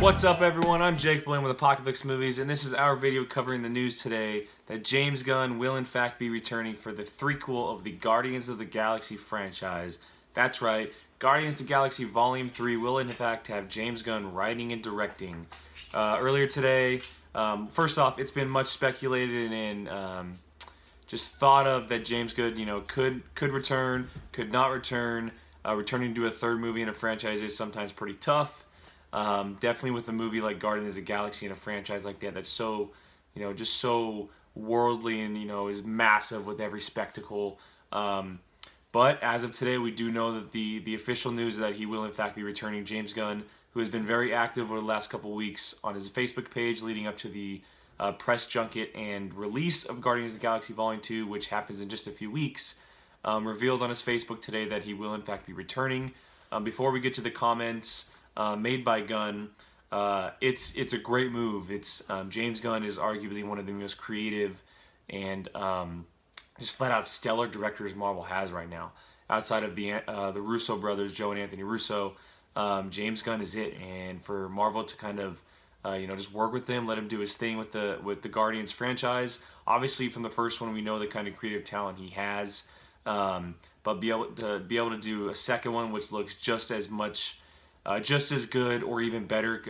What's up, everyone? I'm Jake Blaine with Apocalypse Movies, and this is our video covering the news today that James Gunn will in fact be returning for the threequel of the Guardians of the Galaxy franchise. That's right, Guardians of the Galaxy Volume 3 will in fact have James Gunn writing and directing. Earlier today, first off, it's been much speculated and just thought of that James Gunn, could return, could not return. Returning to a third movie in a franchise is sometimes pretty tough. Definitely with a movie like Guardians of the Galaxy and a franchise like that that's so, just so worldly and, is massive with every spectacle. But as of today, we do know that the official news is that he will in fact be returning. James Gunn, who has been very active over the last couple of weeks on his Facebook page leading up to the press junket and release of Guardians of the Galaxy Volume 2, which happens in just a few weeks, revealed on his Facebook today that he will in fact be returning. Before we get to the comments made by Gunn, it's a great move. James Gunn is arguably one of the most creative and just flat out stellar directors Marvel has right now. Outside of the Russo brothers, Joe and Anthony Russo, James Gunn is it. And for Marvel to kind of just work with him, let him do his thing with the Guardians franchise. Obviously, from the first one, we know the kind of creative talent he has. But be able to do a second one, which looks just as much. Just as good or even better,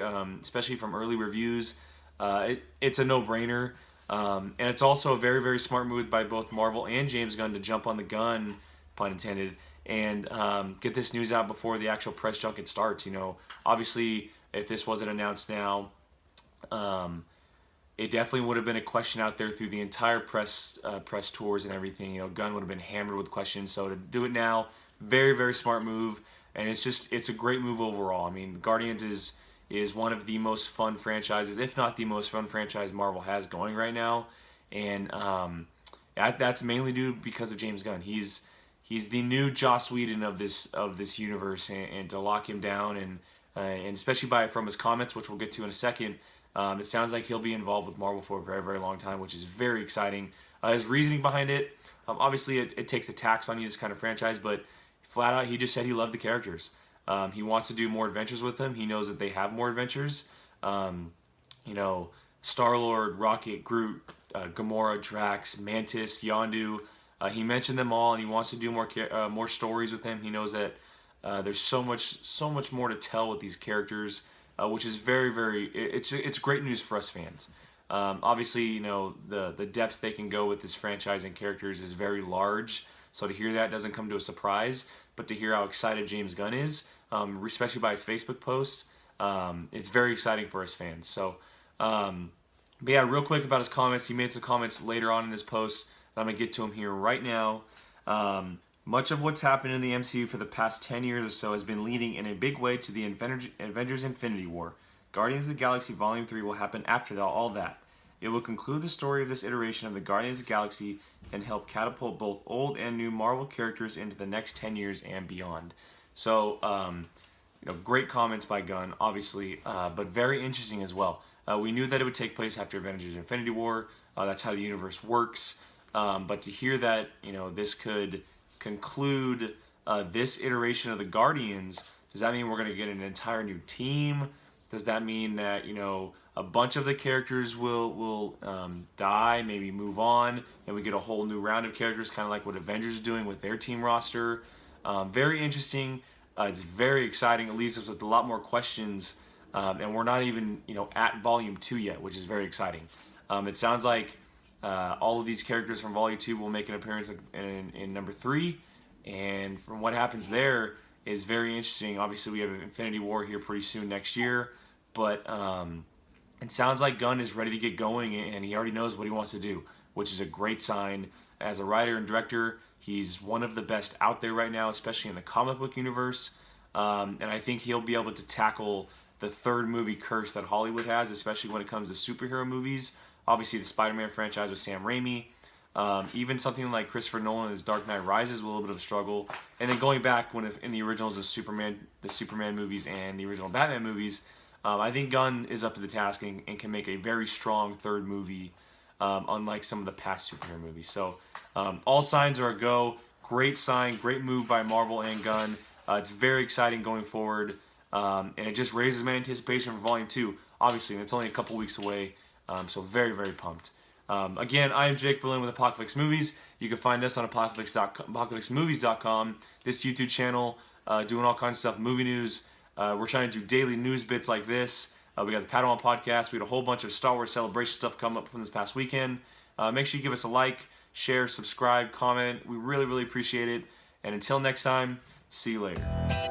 especially from early reviews. It's a no-brainer. And it's also a very, very smart move by both Marvel and James Gunn to jump on the gun, pun intended, and get this news out before the actual press junket starts. Obviously, if this wasn't announced now, it definitely would have been a question out there through the entire press tours and everything. Gunn would have been hammered with questions. So to do it now, very, very smart move. And it's a great move overall. I mean, Guardians is one of the most fun franchises, if not the most fun franchise Marvel has going right now. And that's mainly due because of James Gunn. He's the new Joss Whedon of this universe, and to lock him down and especially from his comments, which we'll get to in a second, it sounds like he'll be involved with Marvel for a very, very long time, which is very exciting. His reasoning behind it, obviously it takes a tax on you, this kind of franchise, but flat out, he just said he loved the characters. He wants to do more adventures with them. He knows that they have more adventures. Star-Lord, Rocket, Groot, Gamora, Drax, Mantis, Yondu. He mentioned them all, and he wants to do more stories with them. He knows that there's so much more to tell with these characters, which is very, very. It's great news for us fans. Obviously, the depth they can go with this franchise and characters is very large. So to hear that doesn't come to a surprise, but to hear how excited James Gunn is, especially by his Facebook post, it's very exciting for us fans. So, but yeah, real quick about his comments. He made some comments later on in his post, and I'm going to get to him here right now. Much of what's happened in the MCU for the past 10 years or so has been leading in a big way to the Avengers Infinity War. Guardians of the Galaxy Volume 3 will happen after all that. It will conclude the story of this iteration of the Guardians of the Galaxy and help catapult both old and new Marvel characters into the next 10 years and beyond. So, great comments by Gunn, obviously, but very interesting as well. We knew that it would take place after Avengers Infinity War. That's how the universe works. But to hear that, this could conclude this iteration of the Guardians, does that mean we're going to get an entire new team? Does that mean that, a bunch of the characters will die, maybe move on, and we get a whole new round of characters, kind of like what Avengers is doing with their team roster? Very interesting. It's very exciting. It leaves us with a lot more questions, and we're not even at Volume 2 yet, which is very exciting. It sounds like all of these characters from Volume 2 will make an appearance in number 3, and from what happens there is very interesting. Obviously, we have Infinity War here pretty soon next year, but it sounds like Gunn is ready to get going, and he already knows what he wants to do, which is a great sign. As a writer and director, he's one of the best out there right now, especially in the comic book universe. And I think he'll be able to tackle the third movie curse that Hollywood has, especially when it comes to superhero movies. Obviously, the Spider-Man franchise with Sam Raimi. Even something like Christopher Nolan's Dark Knight Rises, a little bit of a struggle. And then going back in the originals, the Superman movies and the original Batman movies, I think Gunn is up to the task and can make a very strong third movie, unlike some of the past superhero movies. So all signs are a go. Great sign, great move by Marvel and Gunn. It's very exciting going forward. and it just raises my anticipation for Volume 2, obviously, and it's only a couple weeks away, so very, very pumped. Again, I am Jake Berlin with Apocalypse Movies. You can find us on apocalypsemovies.com, this YouTube channel, doing all kinds of stuff, movie news. We're trying to do daily news bits like this. We got the Padawan podcast. We had a whole bunch of Star Wars Celebration stuff come up from this past weekend. Make sure you give us a like, share, subscribe, comment. We really, really appreciate it. And until next time, see you later.